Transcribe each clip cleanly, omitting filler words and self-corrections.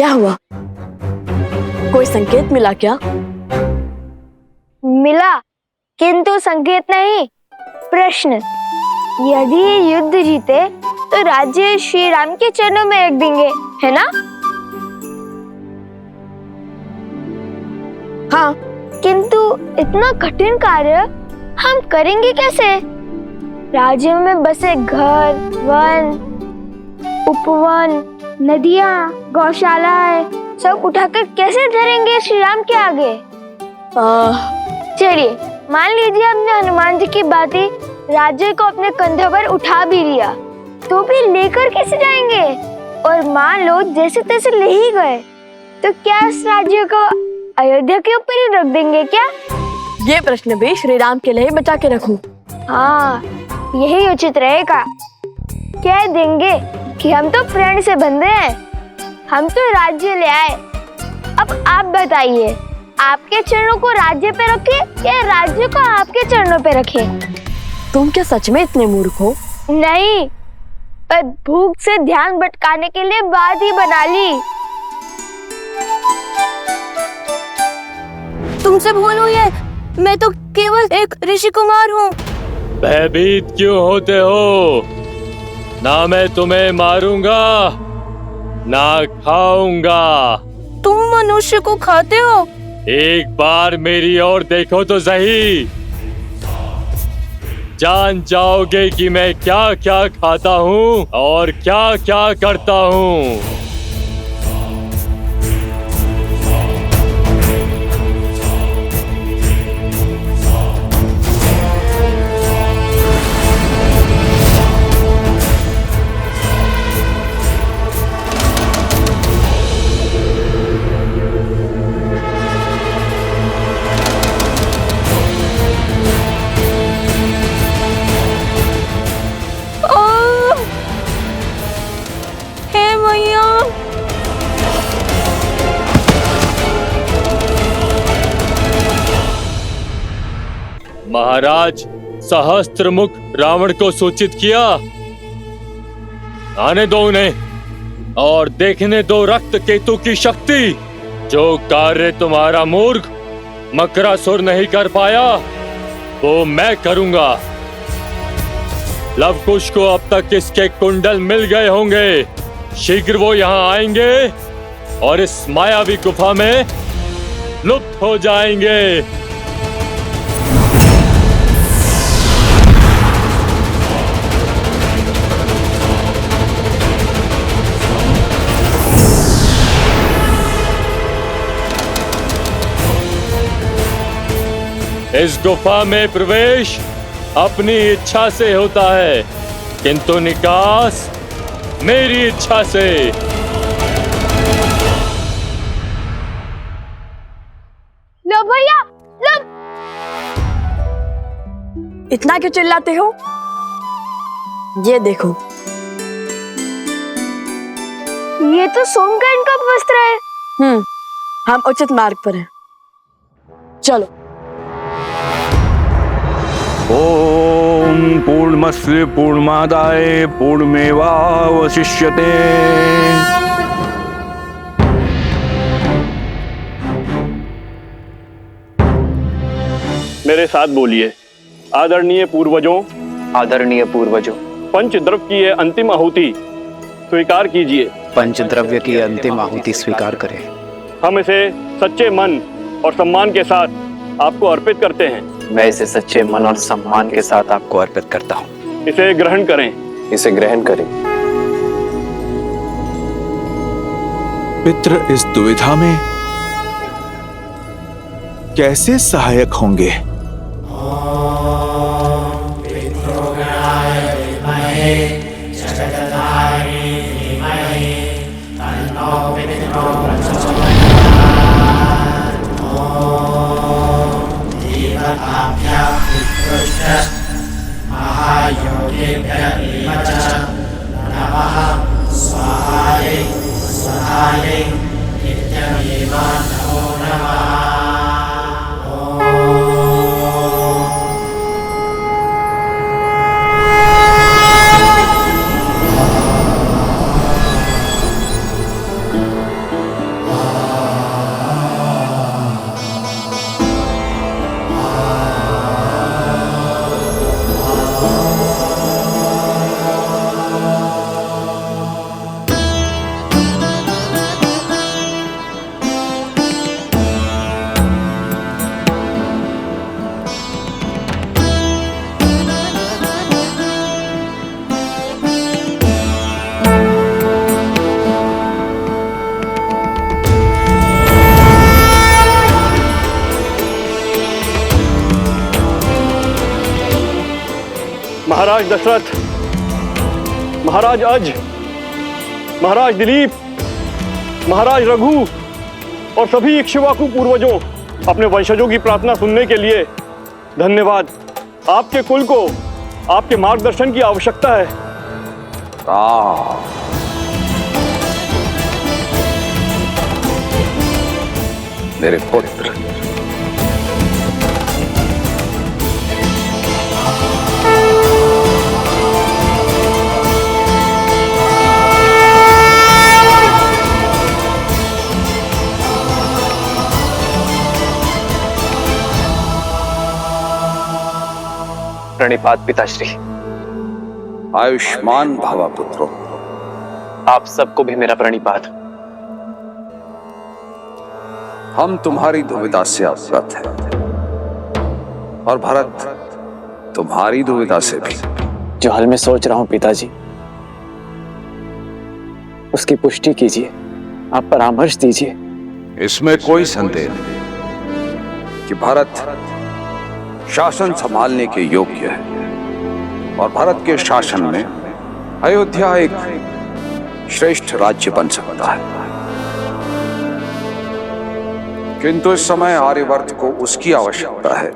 क्या हुआ? कोई संकेत मिला क्या? मिला, किंतु संकेत नहीं, प्रश्न। यदि ये युद्ध जीते तो राज्य श्री राम के चरणों में रख देंगे, है ना? हाँ। किंतु इतना कठिन कार्य हम करेंगे कैसे? राज्य में बसे घर, वन, उपवन, नदियाँ, गौशालाएं सब उठाकर कैसे धरेंगे श्री राम के आगे? चलिए, मान लीजिए हमने हनुमान जी की बातें राज्य को अपने कंधों पर उठा भी लिया, तो भी लेकर कैसे जाएंगे? और मान लो जैसे तैसे ले ही गए, तो क्या इस राज्य को अयोध्या के ऊपर ही रख देंगे क्या? ये प्रश्न भी श्री राम के लिए बचा के रखूं। हाँ, यही उचित रहेगा। कह देंगे कि हम तो प्रण से बंधे हैं, हम तो राज्य ले आए। अब आप बताइए, आपके चरणों को राज्य पे रखे या राज्य को आपके चरणों पे रखे? तुम क्या सच में इतने मूर्ख हो? नहीं, पर भूख से ध्यान भटकाने के लिए बात ही बना ली। तुमसे भूल हुई है, मैं तो केवल एक ऋषि कुमार हूँ। भयभीत क्यों होते हो? ना मैं तुम्हें मारूंगा, ना खाऊंगा। तुम मनुष्य को खाते हो? एक बार मेरी ओर देखो तो सही, जान जाओगे कि मैं क्या क्या खाता हूँ और क्या क्या करता हूँ। महाराज, सहस्त्रमुख रावण को सूचित किया। आने दो उन्हें और देखने दो रक्त केतु की शक्ति। जो कार्य तुम्हारा मूर्ख मकरासुर नहीं कर पाया, वो मैं करूंगा। लवकुश को अब तक इसके कुंडल मिल गए होंगे। शीघ्र वो यहाँ आएंगे और इस मायावी गुफा में लुप्त हो जाएंगे। इस गुफा में प्रवेश अपनी इच्छा से होता है, किंतु निकास मेरी इच्छा से। लो भैया, लो। इतना क्यों चिल्लाते हो? ये देखो, ये तो सोमकर्ण का वस्त्र है। हम उचित मार्ग पर हैं। चलो। ओम पूर्णमस्य पूर्णमादाय पूर्णमेवावशिष्यते। मेरे साथ बोलिए। आदरणीय पूर्वजों, आदरणीय पूर्वजों, पंचद्रव्य की ये अंतिम आहुति स्वीकार कीजिए। पंचद्रव्य की अंतिम आहुति स्वीकार करें। हम इसे सच्चे मन और सम्मान के साथ आपको अर्पित करते हैं। मैं इसे सच्चे मन और सम्मान के साथ आपको अर्पित करता हूँ। इसे ग्रहण करें। इसे ग्रहण करें। पितृ इस दुविधा में कैसे सहायक होंगे? महाराज दशरथ, महाराज अज, महाराज दिलीप, महाराज रघु और सभी इक्ष्वाकु पूर्वजों, अपने वंशजों की प्रार्थना सुनने के लिए धन्यवाद। आपके कुल को आपके मार्गदर्शन की आवश्यकता है। मेरे पुत्र, प्रणिपात पिताश्री। आयुष्मान भव पुत्रो। आप सबको भी मेरा प्रणिपात। हम तुम्हारी दुविधा से अवगत हैं और भरत तुम्हारी दुविधा से भी। जो हाल मैं सोच रहा हूं पिताजी, उसकी पुष्टि कीजिए, आप परामर्श दीजिए। इसमें कोई संदेह नहीं कि भरत शासन संभालने के योग्य है और भारत के शासन में अयोध्या एक श्रेष्ठ राज्य बन सकता है। किंतु इस समय आर्यवर्त को उसकी आवश्यकता है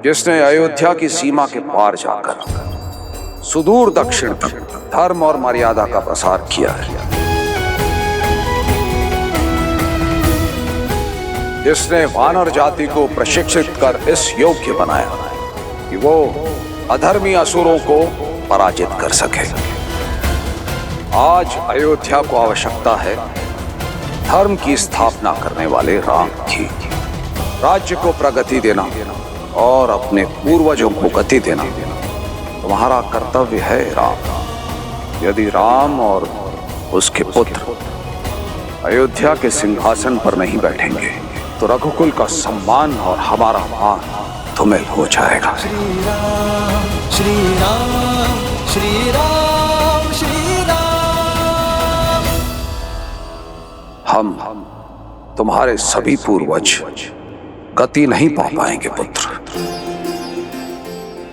जिसने अयोध्या की सीमा के पार जाकर सुदूर दक्षिण तक धर्म और मर्यादा का प्रसार किया है, जिसने वानर जाति को प्रशिक्षित कर इस योग्य बनाया कि वो अधर्मी असुरों को पराजित कर सके। आज अयोध्या को आवश्यकता है धर्म की स्थापना करने वाले राम की। राज्य को प्रगति देना और अपने पूर्वजों को गति देना तुम्हारा कर्तव्य है राम। यदि राम और उसके पुत्र अयोध्या के सिंहासन पर नहीं बैठेंगे तो रघुकुल का सम्मान और हमारा मान तुम्हें हो जाएगा। श्री राम श्री राम श्री राम श्री राम। हम तुम्हारे सभी पूर्वज गति नहीं पा पाएंगे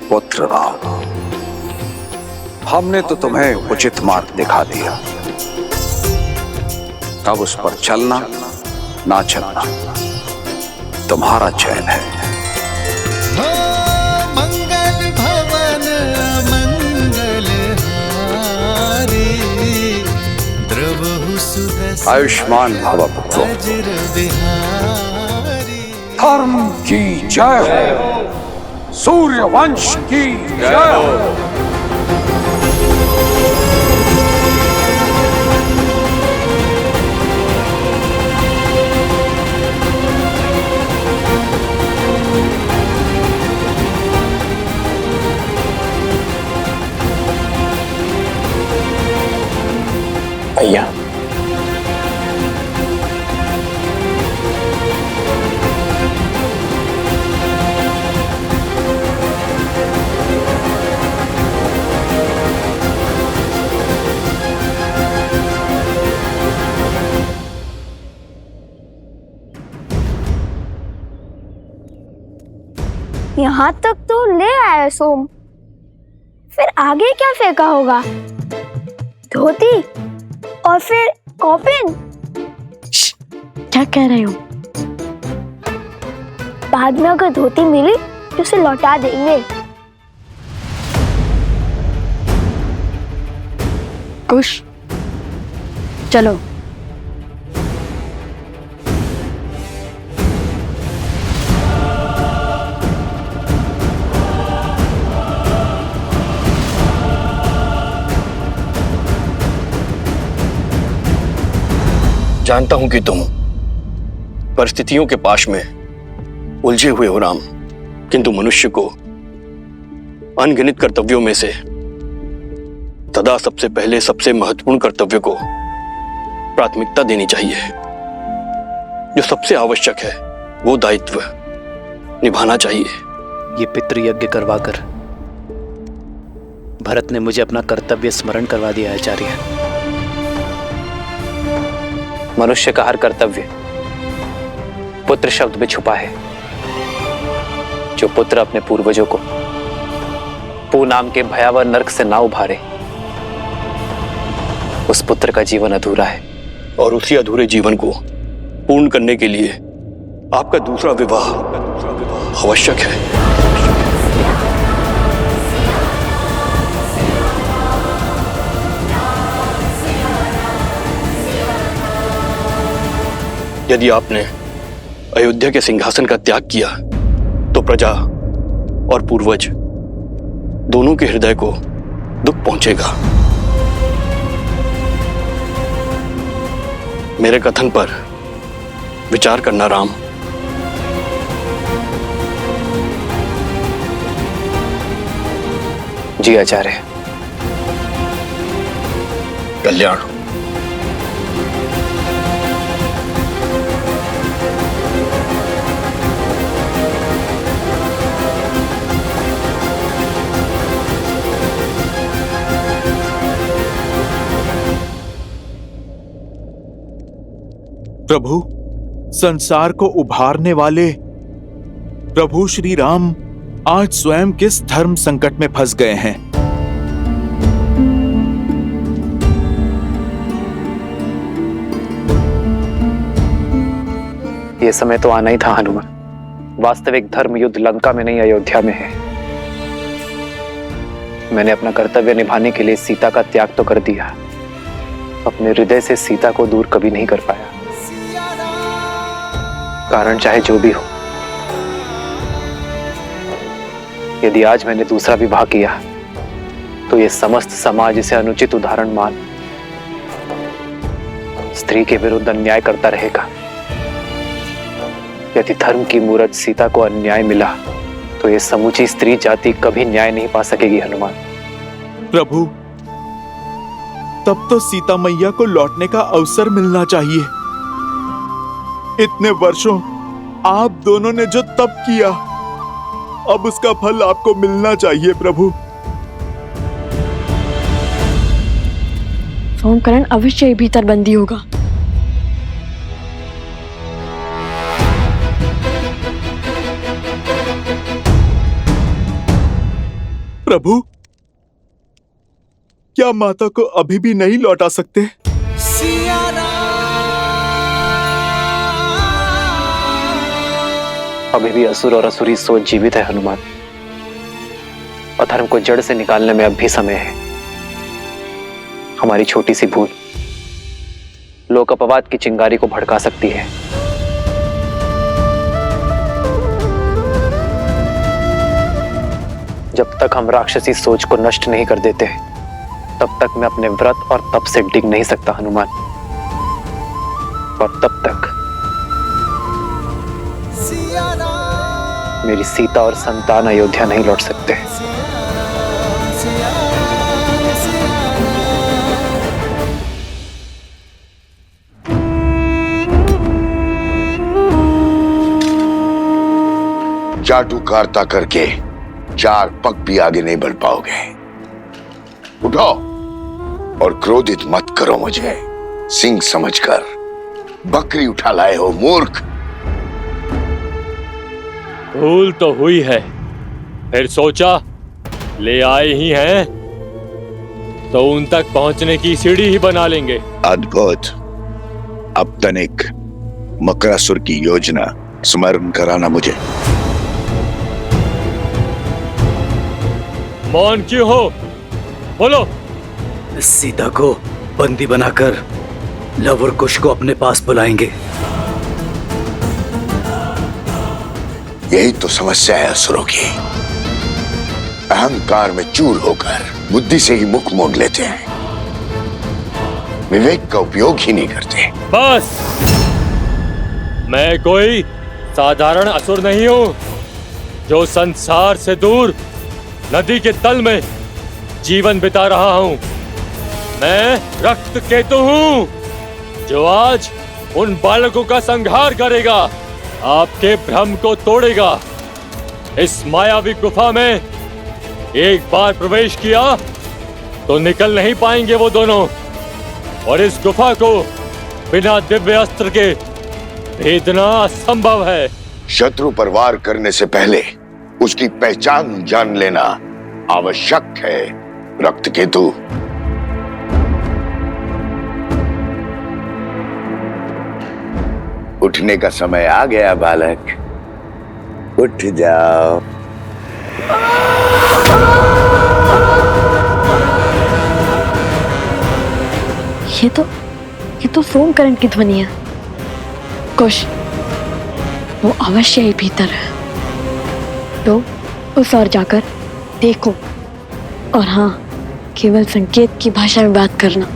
पुत्र राम। हमने तो तुम्हें उचित मार्ग दिखा दिया, अब उस पर चलना ना चलना तुम्हारा चयन है। मंगल भवन मंगल हारी, द्रवहु सुदर्शन आयुष्मान भव पुत्रो। वज्र विहारी। धर्म की जय हो, सूर्य वंश की जय हो। भैया, यहाँ तक तो ले आया सोम, फिर आगे क्या फेंका होगा? धोती और फिर कॉफिन। क्या कह रहे हो? बाद में अगर धोती मिली तो उसे लौटा देंगे। कुश, चलो। जानता हूं कि तुम परिस्थितियों के पाश में उलझे हुए हो राम, किंतु मनुष्य को अनगिनत कर्तव्यों में से सदा सबसे पहले सबसे महत्वपूर्ण कर्तव्य को प्राथमिकता देनी चाहिए। जो सबसे आवश्यक है वो दायित्व निभाना चाहिए। ये पितृयज्ञ करवाकर भरत ने मुझे अपना कर्तव्य स्मरण करवा दिया आचार्य। मनुष्य का हर कर्तव्य पुत्र शब्द में छुपा है। जो पुत्र अपने पूर्वजों को पू नाम के भयावह नर्क से ना उभारे, उस पुत्र का जीवन अधूरा है। और उसी अधूरे जीवन को पूर्ण करने के लिए आपका दूसरा विवाह आवश्यक है। यदि आपने अयोध्या के सिंहासन का त्याग किया तो प्रजा और पूर्वज दोनों के हृदय को दुख पहुंचेगा। मेरे कथन पर विचार करना राम। जी आचार्य। कल्याण। प्रभु, संसार को उभारने वाले प्रभु श्री राम आज स्वयं किस धर्म संकट में फंस गए हैं? ये समय तो आना ही था हनुमान। वास्तविक धर्म युद्ध लंका में नहीं, अयोध्या में है। मैंने अपना कर्तव्य निभाने के लिए सीता का त्याग तो कर दिया, अपने हृदय से सीता को दूर कभी नहीं कर पाया। कारण चाहे जो भी हो, यदि आज मैंने दूसरा विवाह किया तो ये समस्त समाज इसे अनुचित उदाहरण मान स्त्री के विरुद्ध अन्याय करता रहेगा। यदि धर्म की मूरत सीता को अन्याय मिला तो ये समूची स्त्री जाति कभी न्याय नहीं पा सकेगी हनुमान। प्रभु, तब तो सीता मैया को लौटने का अवसर मिलना चाहिए। इतने वर्षों आप दोनों ने जो तप किया, अब उसका फल आपको मिलना चाहिए प्रभु। सोमकरण अवश्य ही भीतर बंदी होगा। प्रभु, क्या माता को अभी भी नहीं लौटा सकते? अभी भी असुर और असुरी सोच जीवित है हनुमान। अधर्म को जड़ से निकालने में अब भी समय है। हमारी छोटी सी भूल लोक अपवाद की चिंगारी को भड़का सकती है। जब तक हम राक्षसी सोच को नष्ट नहीं कर देते, तब तक मैं अपने व्रत और तप से डिग नहीं सकता हनुमान। और तब तक मेरी सीता और संतान अयोध्या नहीं लौट सकते। चाटुकारिता करके चार पग भी आगे नहीं बढ़ पाओगे। उठो और क्रोधित मत करो मुझे। सिंह समझकर बकरी उठा लाए हो मूर्ख। भूल तो हुई है, फिर सोचा ले आए ही हैं तो उन तक पहुंचने की सीढ़ी ही बना लेंगे। अद्भुत। अब तनिक मकरासुर की योजना स्मरण कराना मुझे। मौन क्यों हो? बोलो। सीता को बंदी बनाकर लव और कुश को अपने पास बुलाएंगे। यही तो समस्या है असुरों की। अहंकार में चूर होकर बुद्धि से ही मुख मोड़ लेते हैं, विवेक का उपयोग ही नहीं करते। बस, मैं कोई साधारण असुर नहीं हूं जो संसार से दूर नदी के तल में जीवन बिता रहा हूं। मैं रक्त केतु हूं जो आज उन बालकों का संहार करेगा, आपके भ्रम को तोड़ेगा। इस मायावी गुफा में एक बार प्रवेश किया तो निकल नहीं पाएंगे वो दोनों, और इस गुफा को बिना दिव्य अस्त्र के भेदना असंभव है। शत्रु पर वार करने से पहले उसकी पहचान जान लेना आवश्यक है रक्त केतु। उठने का समय आ गया बालक, उठ जाओ। ये तो सोमकरण की ध्वनि है। कुश, वो अवश्य ही भीतर है। तो उस ओर जाकर देखो, और हाँ, केवल संकेत की भाषा में बात करना।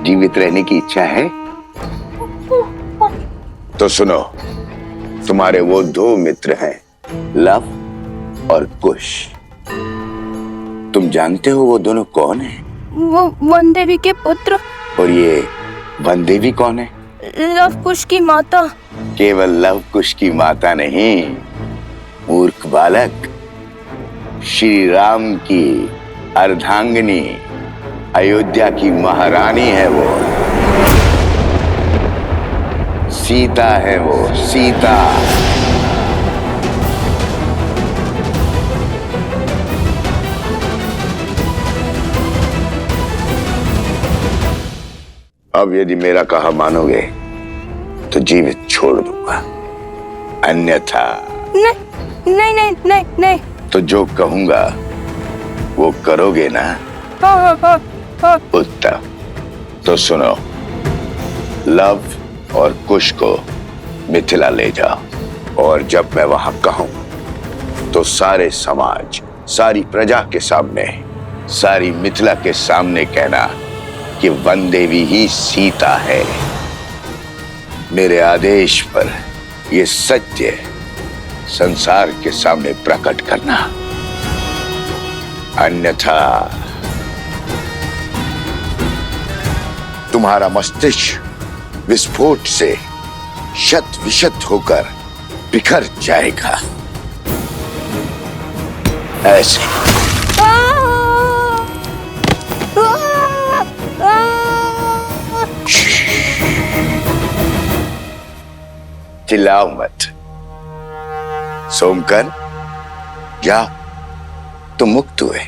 जीवित रहने की इच्छा है तो सुनो, तुम्हारे वो दो मित्र हैं, लव और कुश। तुम जानते हो वो दोनों कौन हैं? वो वन देवी के पुत्र। और ये वन देवी कौन है? लव कुश की माता। केवल लव कुश की माता नहीं, मूर्ख बालक, श्री राम की अर्धांगिनी, अयोध्या की महारानी है वो। सीता है वो, सीता। अब यदि मेरा कहा मानोगे तो जीवित छोड़ दूंगा, अन्यथा नहीं नहीं नहीं नहीं नहीं। तो जो कहूंगा वो करोगे ना? हाँ। उत्तम। तो सुनो, लव और कुश को मिथिला ले जाओ, और जब मैं वहां कहूं तो सारे समाज, सारी प्रजा के सामने, सारी मिथिला के सामने कहना कि वन देवी ही सीता है। मेरे आदेश पर यह सत्य संसार के सामने प्रकट करना, अन्यथा तुम्हारा मस्तिष्क विस्फोट से शत विशत होकर बिखर जाएगा। ऐसे चिल्लाओ मत। सोमकर, जा, तुम मुक्त हुए।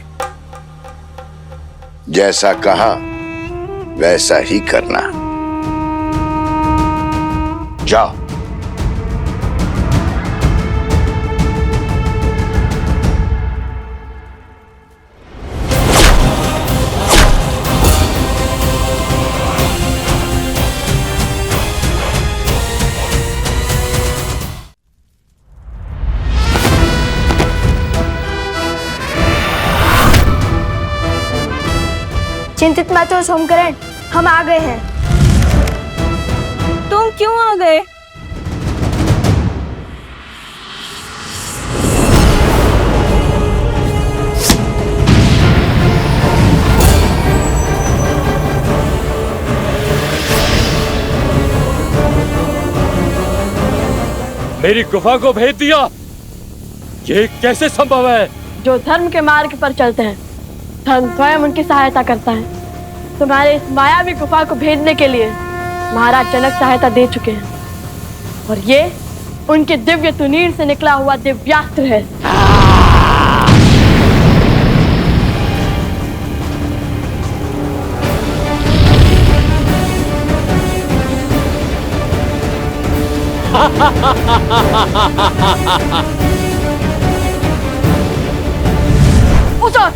जैसा कहा वैसा ही करना। जाओ। चिंतित मत हो सोमकरण, हम आ गए हैं। तुम क्यों आ गए? मेरी गुफा को भेद दिया, ये कैसे संभव है? जो धर्म के मार्ग पर चलते हैं, धर्म स्वयं उनकी सहायता करता है। तुम्हारे इस मायावी गुफा को भेदने के लिए महाराज जनक सहायता दे चुके हैं, और ये उनके दिव्य तुनीर से निकला हुआ दिव्यास्त्र है। उस ओर।